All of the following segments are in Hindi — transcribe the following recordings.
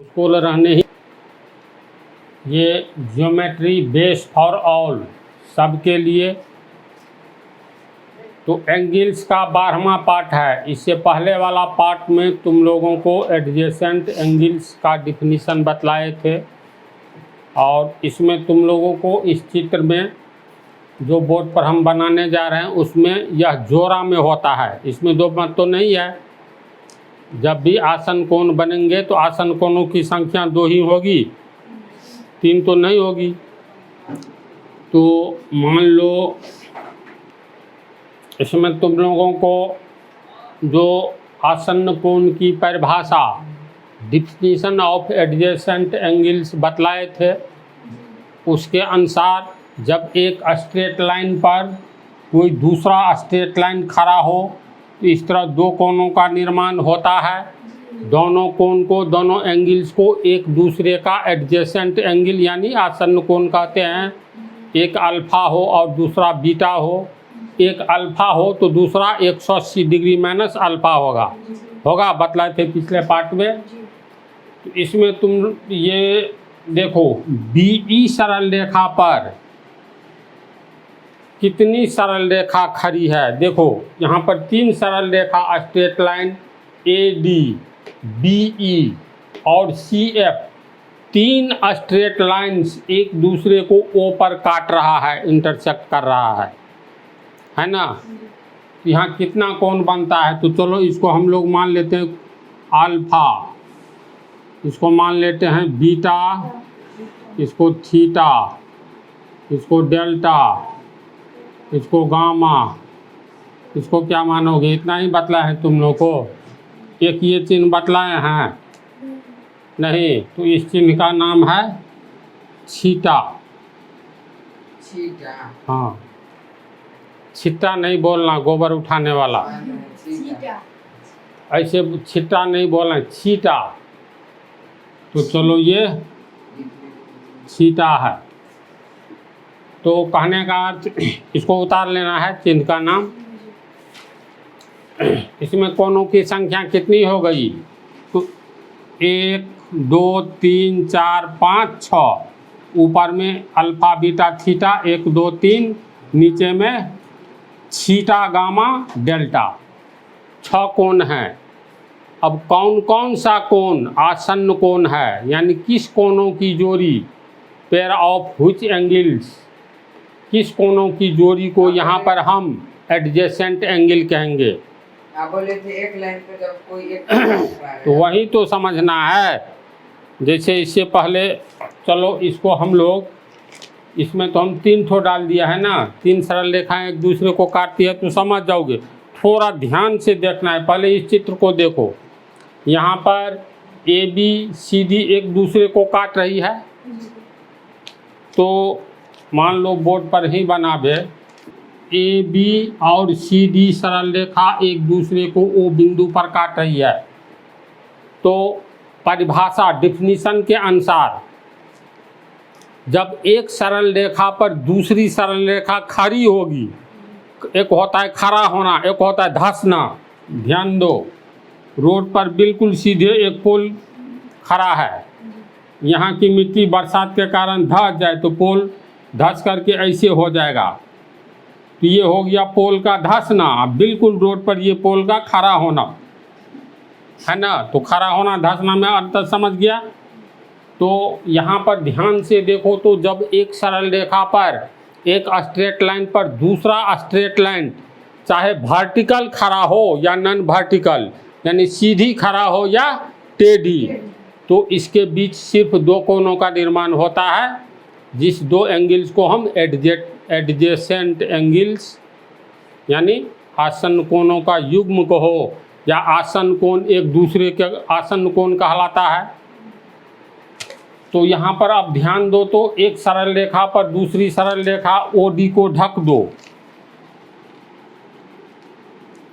उसको रहने ही ये ज्योमेट्री बेस फॉर ऑल सबके लिए। तो एंगल्स का 12वां पार्ट है। इससे पहले वाला पार्ट में तुम लोगों को एडजेसेंट एंगल्स का डिफिनीशन बतलाए थे, और इसमें तुम लोगों को इस चित्र में जो बोर्ड पर हम बनाने जा रहे हैं उसमें यह जोड़ा में होता है। इसमें दो मत तो नहीं है। जब भी आसन कोण बनेंगे तो आसन कोणों की संख्या 2 ही होगी, 3 तो नहीं होगी। तो मान लो इसमें तुम लोगों को जो आसन्न कोण की परिभाषा डिफिनीशन ऑफ एडजेसेंट एंगल्स बतलाए थे, उसके अनुसार जब एक स्ट्रेट लाइन पर कोई दूसरा स्ट्रेट लाइन खड़ा हो तो इस तरह दो कोणों का निर्माण होता है। दोनों कोण को, दोनों एंगल्स को एक दूसरे का एडजेसेंट एंगल यानी आसन्न कोण कहते हैं। एक अल्फ़ा हो और दूसरा बीटा हो। एक अल्फ़ा हो तो दूसरा 180 डिग्री माइनस अल्फ़ा होगा बतलाए थे पिछले पार्ट में। तो इसमें तुम ये देखो बीई सरल रेखा पर कितनी सरल रेखा खड़ी है। देखो यहाँ पर 3 सरल रेखा स्ट्रेट लाइन AD, BE और CF, 3 स्ट्रेट लाइंस एक दूसरे को O पर काट रहा है, इंटरसेक्ट कर रहा है ना। यहाँ कितना कोण बनता है? तो चलो इसको हम लोग मान लेते हैं अल्फ़ा, इसको मान लेते हैं बीटा, इसको थीटा, इसको डेल्टा, इसको गामा, इसको क्या मानोगे? इतना ही बतला है तुम लोग को। एक ये चिन्ह बतलाए हैं नहीं, तो इस चिन्ह का नाम है थीटा। हाँ, छिट्टा नहीं बोलना, गोबर उठाने वाला। ऐसे छिट्टा नहीं बोलना, छीटा। तो चलो ये छीटा है। तो कहने का अर्थ इसको उतार लेना है, चिन्ह का नाम। इसमें कोणों की संख्या कितनी हो गई? तो 1 2 3 4 5 6। ऊपर में अल्फ़ा बीटा थीटा 1 2 3, नीचे में थीटा गामा डेल्टा, 6 कोण हैं। अब कौन कौन सा कोण आसन्न कोण है, यानी किस कोणों की जोड़ी, पेयर ऑफ व्हिच एंगल्स, किस कोणों की जोड़ी को यहाँ पर हम एडजेसेंट एंगल कहेंगे। आप बोले थे एक लाइन पे जब कोई एक तो वही तो समझना है। जैसे इससे पहले चलो इसको हम लोग, इसमें तो हम 3 ठो डाल दिया है ना, 3 सरल रेखाएं एक दूसरे को काटती है तो समझ जाओगे। थोड़ा ध्यान से देखना है। पहले इस चित्र को देखो, यहाँ पर ABCD एक दूसरे को काट रही है। तो मान लो बोर्ड पर ही बनावे, AB और CD सरल रेखा एक दूसरे को O बिंदु पर काट रही है। तो परिभाषा डिफिनीशन के अनुसार जब एक सरल रेखा पर दूसरी सरल रेखा खड़ी होगी, एक होता है खड़ा होना, एक होता है धंसना। ध्यान दो, रोड पर बिल्कुल सीधे एक पोल खड़ा है, यहाँ की मिट्टी बरसात के कारण धंस जाए तो पोल धंस करके ऐसे हो जाएगा। तो ये हो गया पोल का धंसना। बिल्कुल रोड पर ये पोल का खड़ा होना है ना। तो खड़ा होना धंसना में अंतर समझ गया। तो यहाँ पर ध्यान से देखो, तो जब एक सरल रेखा पर एक स्ट्रेट लाइन पर दूसरा स्ट्रेट लाइन चाहे वर्टिकल खड़ा हो या नॉन वर्टिकल, यानी सीधी खड़ा हो या टेढ़ी, तो इसके बीच सिर्फ 2 कोणों का निर्माण होता है, जिस 2 एंगल्स को हम एडजेसेंट एंगल्स यानी आसन्न कोणों का युग्म कहो, या आसन्न कोण एक दूसरे के आसन्न कोण कहलाता है। तो यहाँ पर आप ध्यान दो, तो एक सरल रेखा पर दूसरी सरल रेखा OD को ढक दो,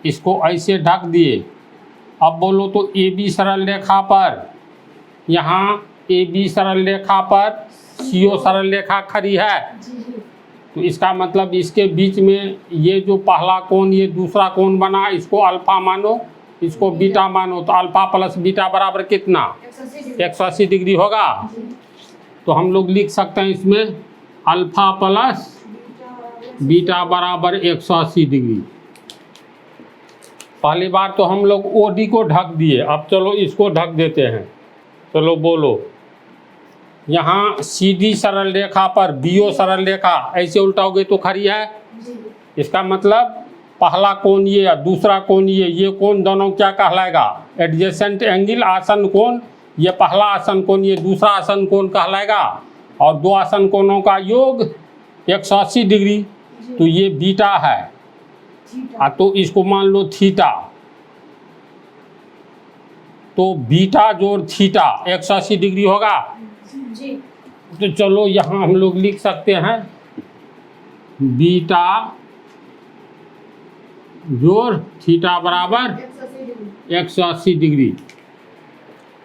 इसको ऐसे ढक दिए। अब बोलो तो AB सरल रेखा पर, यहाँ AB सरल रेखा पर CO सरल रेखा खड़ी है। तो इसका मतलब इसके बीच में ये जो पहला कोण ये दूसरा कोण बना, इसको अल्फा मानो, इसको बीटा मानो, तो अल्फा प्लस बीटा बराबर कितना? 180 डिग्री होगा। तो हम लोग लिख सकते हैं इसमें अल्फा प्लस बीटा बराबर 180 डिग्री। पहली बार तो हम लोग OD को ढक दिए, अब चलो इसको ढक देते हैं। चलो बोलो, यहाँ CD सरल रेखा पर BO सरल रेखा ऐसे उल्टाओगे तो खड़ी है। इसका मतलब पहला कोण ये या दूसरा कोण ये कोण दोनों क्या कहलाएगा? एडजेसेंट एंगल, आसन कोण। ये पहला आसन कोण, ये दूसरा आसन कोण कहलाएगा। और दो आसन कोणों का योग 180 डिग्री, तो ये बीटा है। तो इसको मान लो थीटा, तो बीटा जोड़ थीटा 180 डिग्री होगा। तो चलो यहाँ हम लोग लिख सकते हैं बीटा जोड़ थीटा बराबर 180 डिग्री।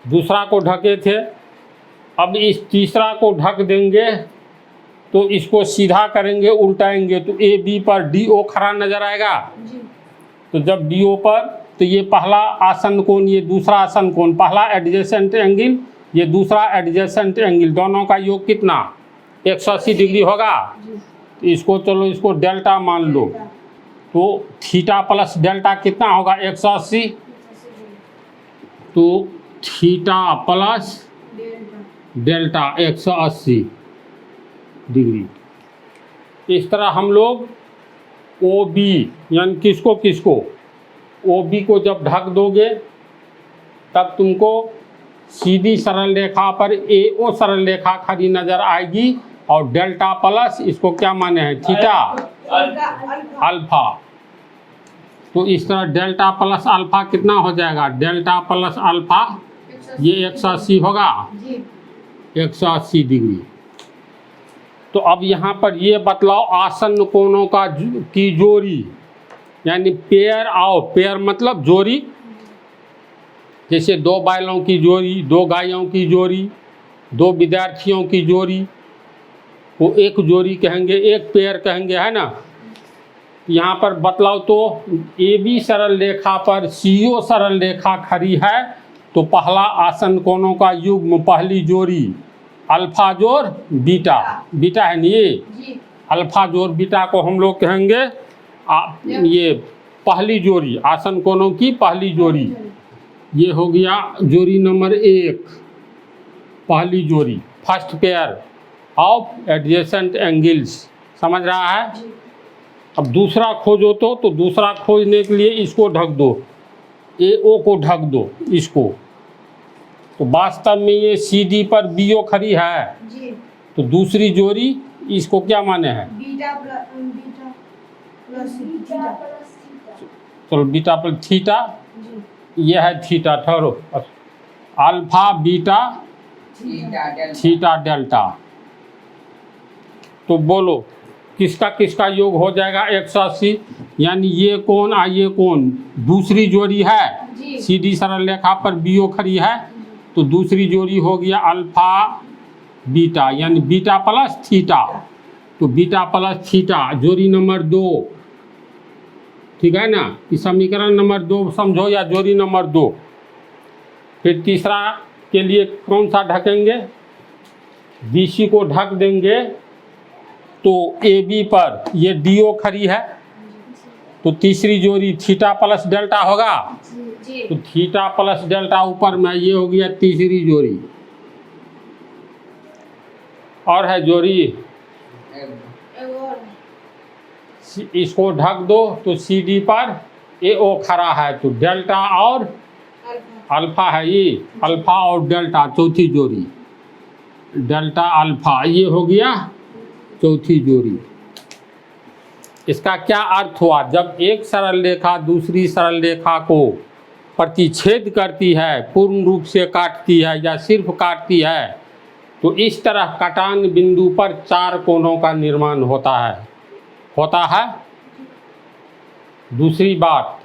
दूसरा को ढके थे, अब इस तीसरा को ढक देंगे तो इसको सीधा करेंगे, उल्टाएंगे तो AB पर DO खड़ा नजर आएगा। तो जब DO पर, तो ये पहला आसन कोण, ये दूसरा आसन कोण, पहला एडजेसेंट एंगल, ये दूसरा एडजेसेंट एंगल, दोनों का योग कितना? 180 डिग्री होगा। तो इसको चलो इसको डेल्टा मान लो, तो थीटा प्लस डेल्टा कितना होगा? 180। तो थीटा प्लस डेल्टा 180 डिग्री। इस तरह हम लोग OB यानी किसको OB को जब ढक दोगे तब तुमको सीधी सरल रेखा पर AO सरल रेखा खड़ी नजर आएगी। और डेल्टा प्लस इसको क्या माने हैं? Theta alpha. तो इस तरह डेल्टा प्लस अल्फा कितना हो जाएगा? डेल्टा प्लस अल्फा ये 180 होगा, 180 डिग्री। तो अब यहाँ पर ये बतलाओ आसन कोणों की जोड़ी, यानी पेयर आओ, पेयर मतलब जोड़ी। जैसे दो बैलों की जोड़ी, दो गायों की जोड़ी, दो विद्यार्थियों की जोड़ी, वो एक जोड़ी कहेंगे, एक पेयर कहेंगे, है ना। यहाँ पर बतलाओ तो AB सरल रेखा पर CO सरल रेखा खड़ी है, तो पहला आसन कोणों का युग्म, पहली जोड़ी अल्फा जोड़ बीटा, बीटा है नहीं ये, अल्फा जोड़ बीटा को हम लोग कहेंगे ये पहली जोड़ी, आसन कोणों की पहली जोड़ी। ये हो गया जोड़ी नंबर 1, पहली जोड़ी, first pair of adjacent angles. समझ रहा है? अब दूसरा खोजो तो दूसरा खोजने के लिए इसको ढक दो, AO को ढक दो इसको। तो वास्तव में ये CD पर BO खड़ी है, तो दूसरी जोड़ी इसको क्या माने हैं? चलो बीटा प्लस थीटा, ये है थीटा। ठहरो, अल्फा बीटा थीटा डेल्टा। तो बोलो किसका योग हो जाएगा? 180। यानी ये कोण और ये कोण, दूसरी जोड़ी है, CD सरल रेखा पर BO खड़ी है, तो दूसरी जोड़ी हो गया अल्फा बीटा, यानी बीटा प्लस थीटा। तो बीटा प्लस थीटा जोड़ी नंबर 2, ठीक है ना। इस समीकरण नंबर 2 समझो, या जोड़ी नंबर 2। फिर तीसरा के लिए कौन सा ढकेंगे? BC को ढक देंगे, तो AB पर ये DO खड़ी है, तो तीसरी जोड़ी थीटा प्लस डेल्टा होगा। तो थीटा प्लस डेल्टा ऊपर में, ये हो गया तीसरी जोड़ी। और है जोड़ी, इसको ढक दो, तो CD पर AO खड़ा है, तो डेल्टा और अल्फा है, ये अल्फा और डेल्टा चौथी जोड़ी, डेल्टा अल्फा, ये हो गया चौथी जोड़ी। इसका क्या अर्थ हुआ? जब एक सरल रेखा दूसरी सरल रेखा को प्रतिच्छेद करती है, पूर्ण रूप से काटती है या सिर्फ काटती है, तो इस तरह कटान बिंदु पर 4 कोणों का निर्माण होता है। दूसरी बात,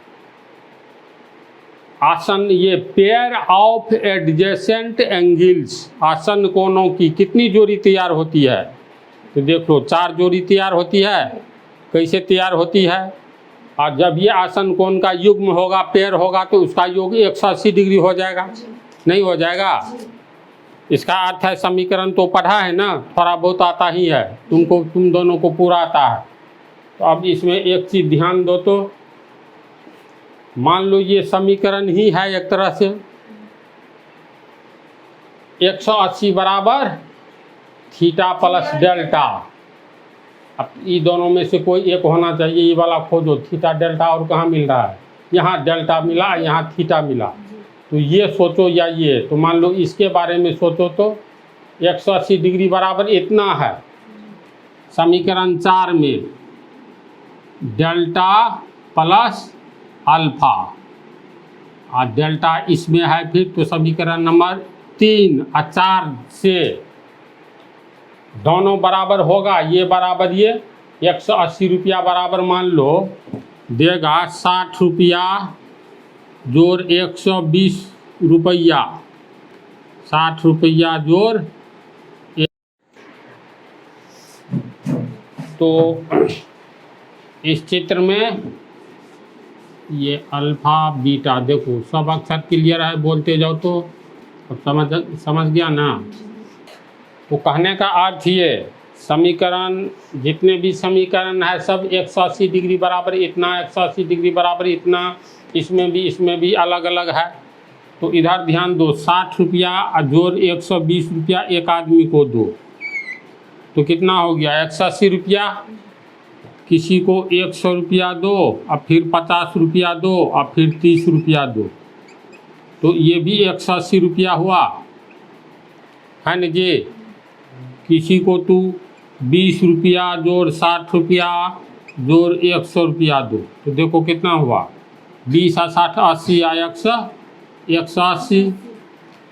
आसन, ये पेयर ऑफ एडजेसेंट एंगल्स, आसन कोणों की कितनी जोड़ी तैयार होती है? तो देख लो 4 जोड़ी तैयार होती है। कैसे तैयार होती है? और जब ये आसन कोण का युग्म होगा, पेड़ होगा, तो उसका योग 180 डिग्री हो जाएगा, नहीं हो जाएगा? इसका अर्थ है समीकरण तो पढ़ा है ना, थोड़ा बहुत आता ही है तुमको, तुम दोनों को पूरा आता है। तो अब इसमें एक चीज़ ध्यान दो, तो मान लो ये समीकरण ही है एक तरह से, 180 बराबर थीटा प्लस डेल्टा। अब ये दोनों में से कोई एक होना चाहिए, ये वाला खोजो, थीटा डेल्टा और कहाँ मिल रहा है? यहाँ डेल्टा मिला, यहाँ थीटा मिला। तो ये सोचो या ये, तो मान लो इसके बारे में सोचो तो 180 डिग्री बराबर इतना है समीकरण 4 में, डेल्टा प्लस अल्फा, और डेल्टा इसमें है फिर, तो समीकरण नंबर 3 और 4 से दोनों बराबर होगा, ये बराबर ये 180 रुपया बराबर मान लो देगा 60 रुपया जोड़ 120 रुपया, 60 रुपया जोड़ तो इस चित्र में ये अल्फा बीटा, देखो सब अक्षर क्लियर है, बोलते जाओ तो अब समझ गया ना? तो कहने का अर्थ ये, समीकरण जितने भी समीकरण है सब 180 डिग्री बराबर इतना, 180 डिग्री बराबर इतना, इसमें भी अलग अलग है। तो इधर ध्यान दो, 60 रुपया जोड़ 120 रुपया एक आदमी को दो, तो कितना हो गया? 180 रुपया। किसी को 100 रुपया दो, और फिर 50 रुपया दो, और फिर 30 रुपया दो, तो ये भी 180 रुपया हुआ, है न जी? किसी को तू 20 रुपया जोड़ 60 रुपया जोड़ 100 रुपया दो, तो देखो कितना हुआ? 20 और 60 80 या 180।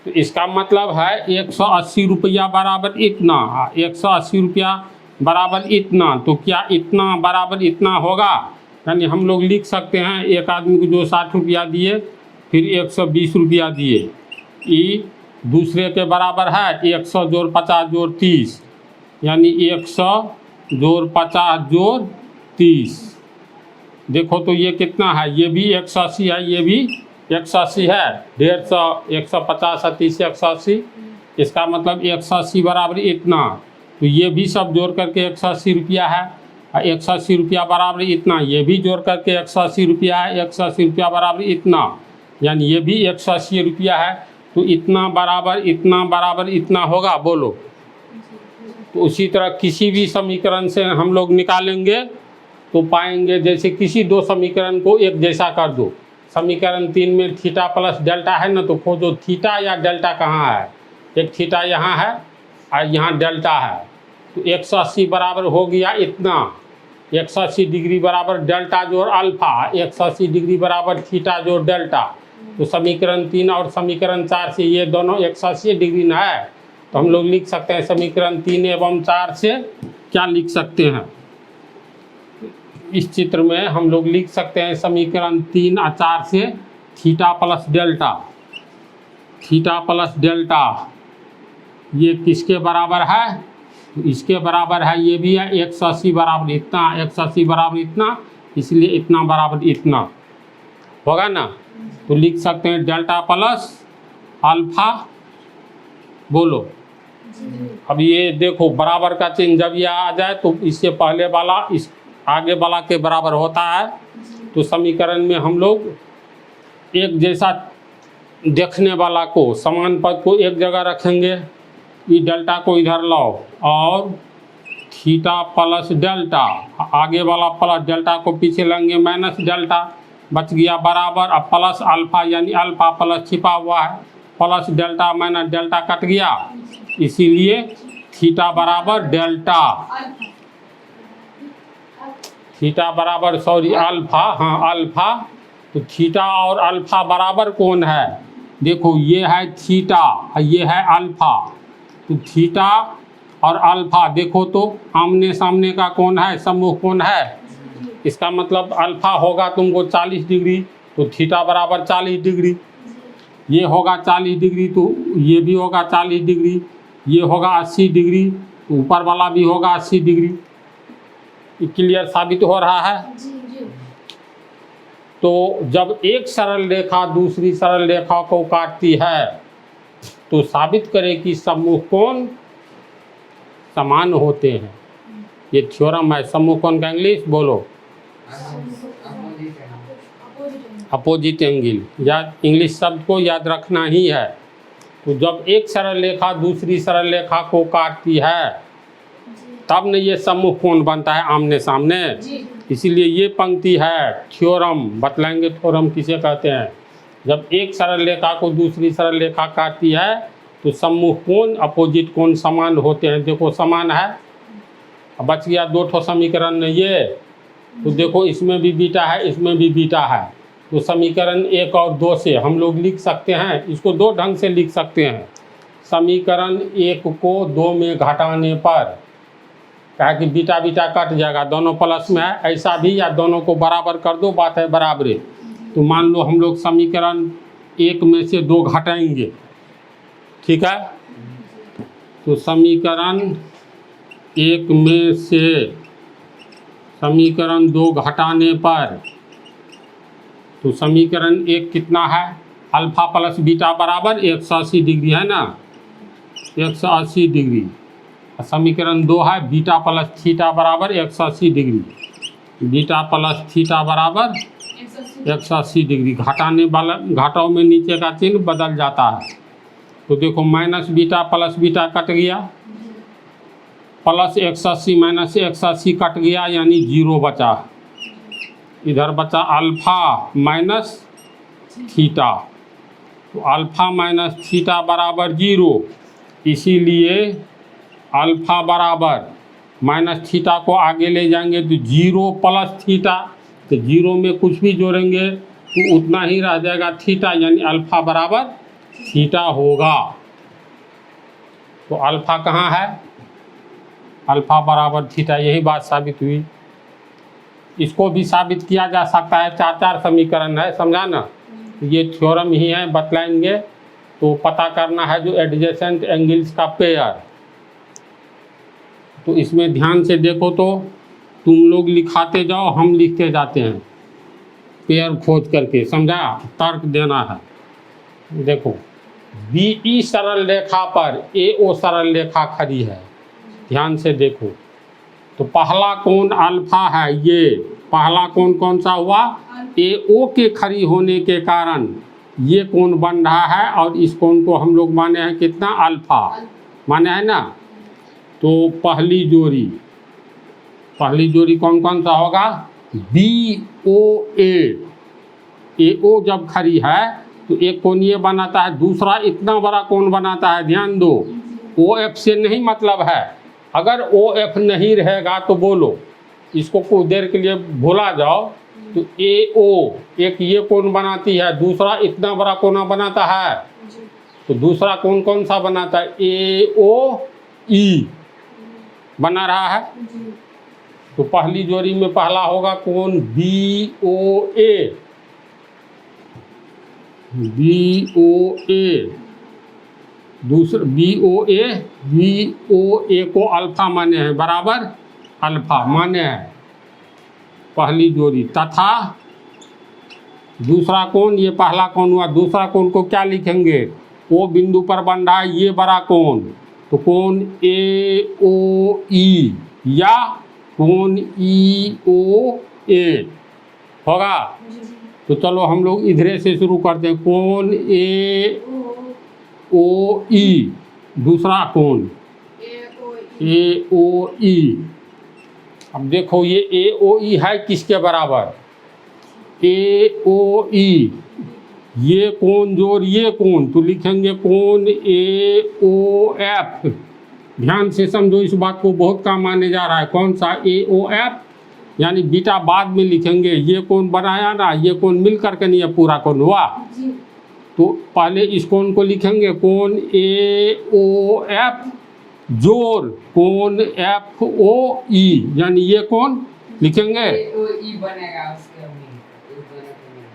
तो इसका मतलब है 180 रुपया बराबर इतना, 180 रुपया बराबर इतना, तो क्या इतना बराबर इतना होगा? यानी हम लोग लिख सकते हैं एक आदमी को जो 60 रुपया दिए फिर 120 रुपया दिए, ये दूसरे के बराबर है 100 जोड़ 50 जोड़ 30, यानी 100 जोड़ 50 जोड़ 30। देखो तो ये कितना है? ये भी 180 है, ये भी 180 है, 150 150 और 30 180, इसका मतलब 180 बराबर इतना, तो ये भी सब जोड़ करके 180 रुपया है, और 180 रुपया बराबर इतना, ये भी जोड़ करके 180 रुपया है, 180 रुपया बराबर इतना, यानी ये भी 180 रुपया है। तो इतना बराबर इतना होगा, बोलो। तो उसी तरह किसी भी समीकरण से हम लोग निकालेंगे तो पाएंगे, जैसे किसी दो समीकरण को एक जैसा कर दो, समीकरण 3 में थीटा प्लस डेल्टा है ना, तो खोजो थीटा या डेल्टा कहाँ है? एक थीटा यहाँ है और यहाँ डेल्टा है, तो 180 बराबर हो गया इतना, 180 डिग्री बराबर डेल्टा जोड़ अल्फा, 180 डिग्री बराबर थीटा जोड़ डेल्टा। तो समीकरण 3 और समीकरण 4 से ये दोनों 180 डिग्री न है, तो हम लोग लिख सकते हैं समीकरण 3 एवं 4 से क्या लिख सकते हैं? इस चित्र में हम लोग लिख सकते हैं समीकरण 3 और 4 से theta plus delta, theta plus delta ये किसके बराबर है? तो इसके बराबर है, ये भी है 180 बराबर इतना, 180 बराबर इतना, इसलिए इतना बराबर इतना होगा ना। तो लिख सकते हैं डेल्टा प्लस अल्फा, बोलो। अब ये देखो बराबर का चिन्ह जब यह आ जाए तो इससे पहले वाला इस आगे वाला के बराबर होता है, तो समीकरण में हम लोग एक जैसा देखने वाला को, समान पद को एक जगह रखेंगे, ये डेल्टा को इधर लाओ और थीटा प्लस डेल्टा, आगे वाला प्लस डेल्टा को पीछे लेंगे माइनस डेल्टा, बच गया बराबर, अब प्लस अल्फा यानी अल्फा प्लस छिपा हुआ है, plus delta minus delta cut गया, इसीलिए थीटा बराबर डेल्टा, थीटा बराबर सॉरी अल्फा, हाँ अल्फा। तो थीटा और अल्फा बराबर कौन है? देखो ये है थीटा और ये है अल्फा, तो थीटा और अल्फा देखो तो आमने सामने का कौन है? सम्मुख कौन है? इसका मतलब अल्फा होगा तुमको 40 डिग्री, तो थीटा बराबर 40 डिग्री, ये होगा 40 डिग्री, तो ये भी होगा 40 डिग्री, ये होगा 80 डिग्री, ऊपर वाला भी होगा 80 डिग्री। क्लियर साबित हो रहा है? तो जब एक सरल रेखा दूसरी सरल रेखा को काटती है तो साबित करें कि समूह कोण समान होते हैं। ये थ्योरम है। समूह कोण का इंग्लिश बोलो, अपोजिट एंगल। या इंग्लिश शब्द को याद रखना ही है। तो जब एक सरल रेखा दूसरी सरल रेखा को काटती है तब न ये समूह कोण बनता है आमने सामने। इसीलिए ये पंक्ति है थ्योरम। बतलाएंगे थ्योरम किसे कहते हैं। जब एक सरल रेखा को दूसरी सरल रेखा काटती है तो समूह कोण अपोजिट कोण समान होते हैं। देखो समान है। अब बच गया दो ठो समीकरण ये। तो देखो इसमें भी बीटा है, इसमें भी बीटा है। तो समीकरण 1 और 2 से हम लोग लिख सकते हैं। इसको दो ढंग से लिख सकते हैं। समीकरण 1 को 2 में घटाने पर क्या कि बीटा बीटा कट जाएगा, दोनों प्लस में है। ऐसा भी या दोनों को बराबर कर दो, बात है बराबरी। तो मान लो हम लोग समीकरण 1 में से 2 घटाएंगे, ठीक है। तो समीकरण 1 में से समीकरण 2 घटाने पर तो समीकरण 1 कितना है, अल्फा प्लस बीटा बराबर 180 डिग्री है ना, 180 डिग्री। समीकरण 2 है बीटा प्लस थीटा बराबर 180 डिग्री। बीटा प्लस थीटा बराबर 180 डिग्री। घटाने वाला घटाओ में नीचे का चिन्ह बदल जाता है। तो देखो minus beta plus beta cut गया, प्लस 180 माइनस 180 कट गया, यानी 0 बचा। इधर बचा अल्फा माइनस थीटा। तो अल्फा माइनस थीटा बराबर 0। इसीलिए अल्फा बराबर माइनस थीटा को आगे ले जाएंगे तो 0 प्लस थीटा। तो 0 में कुछ भी जोड़ेंगे तो उतना ही रह जाएगा थीटा, यानी अल्फा बराबर थीटा होगा। तो अल्फा कहाँ है, अल्फा बराबर थीटा। यही बात साबित हुई। इसको भी साबित किया जा सकता है। 4 समीकरण है, समझा ना। ये थ्योरम ही है, बतलाएंगे। तो पता करना है जो एडजेसेंट एंगल्स का पेयर। तो इसमें ध्यान से देखो तो तुम लोग लिखाते जाओ, हम लिखते जाते हैं पेयर खोज करके, समझा। तर्क देना है। देखो BE सरल रेखा पर AO सरल रेखा खड़ी है। ध्यान से देखो। तो पहला कोण अल्फा है। ये पहला कोण कौन सा हुआ, AO के खड़ी होने के कारण ये कोण बन रहा है। और इस कोण को हम लोग माने हैं कितना, अल्फा माने है ना। तो पहली जोड़ी कौन कौन सा होगा, BOA। AO जब खड़ी है तो एक कोण ये बनाता है, दूसरा इतना बड़ा कोण बनाता है। ध्यान दो, OF से नहीं मतलब है। अगर OF नहीं रहेगा तो बोलो, इसको कुछ देर के लिए भुला जाओ। तो AO एक ये कोण बनाती है, दूसरा इतना बड़ा कोना बनाता है। तो दूसरा कोण कौन सा बनाता है, AOE बना रहा है। तो पहली जोड़ी में पहला होगा कोण BOA। दूसरा BOA को अल्फा माने हैं, बराबर अल्फा माने हैं पहली जोड़ी। तथा दूसरा कोण, ये पहला कोण हुआ, दूसरा कोण को क्या लिखेंगे, O बिंदु पर बन रहा है ये बड़ा कोण। तो कोण AOE या कोण EOA होगा। तो चलो हम लोग इधरे से शुरू करते हैं। कोण AOE, दूसरा कोण AOE। अब देखो ये AOE है किसके बराबर, AOE ये कोण जोड़ ये कोण, तो लिखेंगे कोण AOF। ध्यान से समझो इस बात को, बहुत काम आने जा रहा है। कौन सा, AOF। यानी बीटा बाद में लिखेंगे। ये कोण बनाया ना, ये कोण मिल करके नहीं है पूरा कोण हुआ। तो पहले इस कोण को लिखेंगे कोण AOF जोड़ कोण FOE, यानी ये कोण लिखेंगे। AOE बनेगा उसके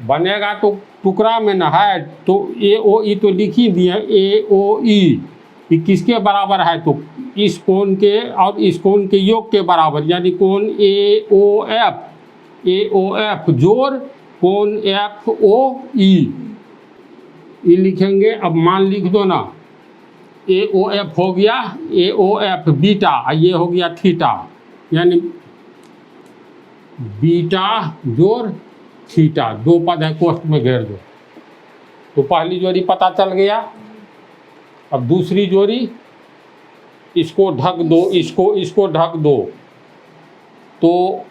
बनेगा तो टुकड़ा में ना है। तो AOE तो लिख ही दिए। AOE ये किसके बराबर है, तो इस कोण के और इस कोण के योग के बराबर, यानी कोण AOF जोड़ कोण FOE ई लिखेंगे। अब मान लिख दो ना, AOF हो गया, AOF बीटा, ये हो गया थीटा, यानी बीटा जोड़ थीटा, दो पद है, कोष्ठ में घेर दो। तो पहली जोड़ी पता चल गया। अब दूसरी जोड़ी, इसको ढक दो, इसको ढक दो। तो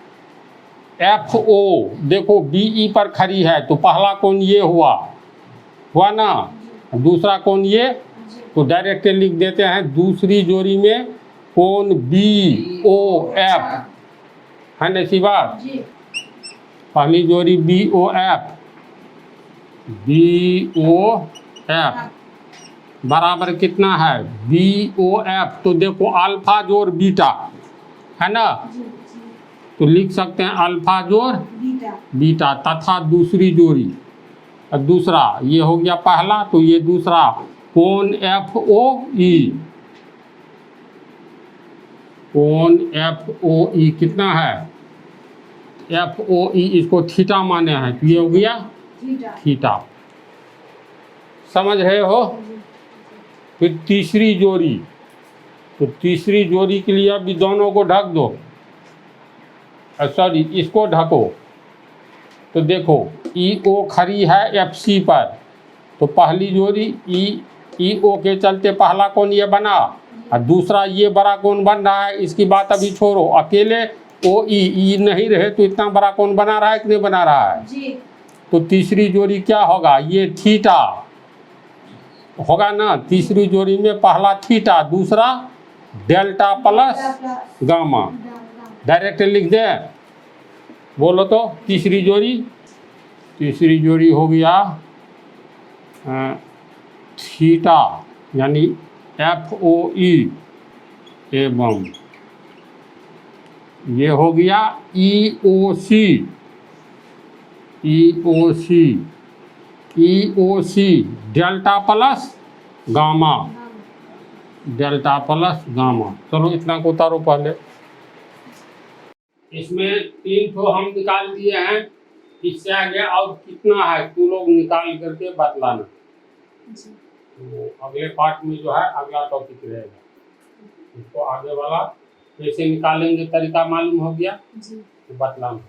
FO देखो BE पर खड़ी है, तो पहला कोण ये हुआ ना, दूसरा कोण ये, तो डायरेक्ट लिख देते हैं दूसरी जोड़ी में कोण BOF, है ना ऐसी बात। पहली जोड़ी BOF बराबर कितना है, BOF, तो देखो अल्फा जोड़ बीटा, है ना, तो लिख सकते हैं अल्फा जोड़ बीटा तथा दूसरी जोड़ी, और दूसरा ये हो गया पहला, तो ये दूसरा कोण FOE, कोण FOE कितना है, FOE इसको थीटा माने हैं, तो ये हो गया थीटा। समझ रहे हो। फिर तीसरी जोड़ी, तो तीसरी जोड़ी के लिए अभी दोनों को ढक दो, सॉरी इसको ढको। तो देखो EO खड़ी है FC पर, तो पहली जोड़ी EO के चलते पहला कोण ये बना, और दूसरा ये बड़ा कोण बन रहा है, इसकी बात अभी छोड़ो, अकेले OE नहीं रहे तो इतना बड़ा कोण बना रहा है कि नहीं बना रहा है जी। तो तीसरी जोड़ी क्या होगा, ये थीटा होगा ना, तीसरी जोड़ी में पहला थीटा, दूसरा डेल्टा प्लस गामा, डायरेक्ट लिख दे, बोलो तो। तीसरी जोड़ी हो गया थीटा यानी FOE एवं ये हो गया EOC डेल्टा प्लस गामा, चलो इतना को उतारो पहले। इसमें 3 ठो हम निकाल दिए हैं, इससे आगे और कितना है तू लोग निकाल करके बतलाना। तो अगले पार्ट में जो है अगला टॉपिक रहेगा, इसको आगे वाला कैसे निकालेंगे तरीका मालूम हो गया तो बतलाना।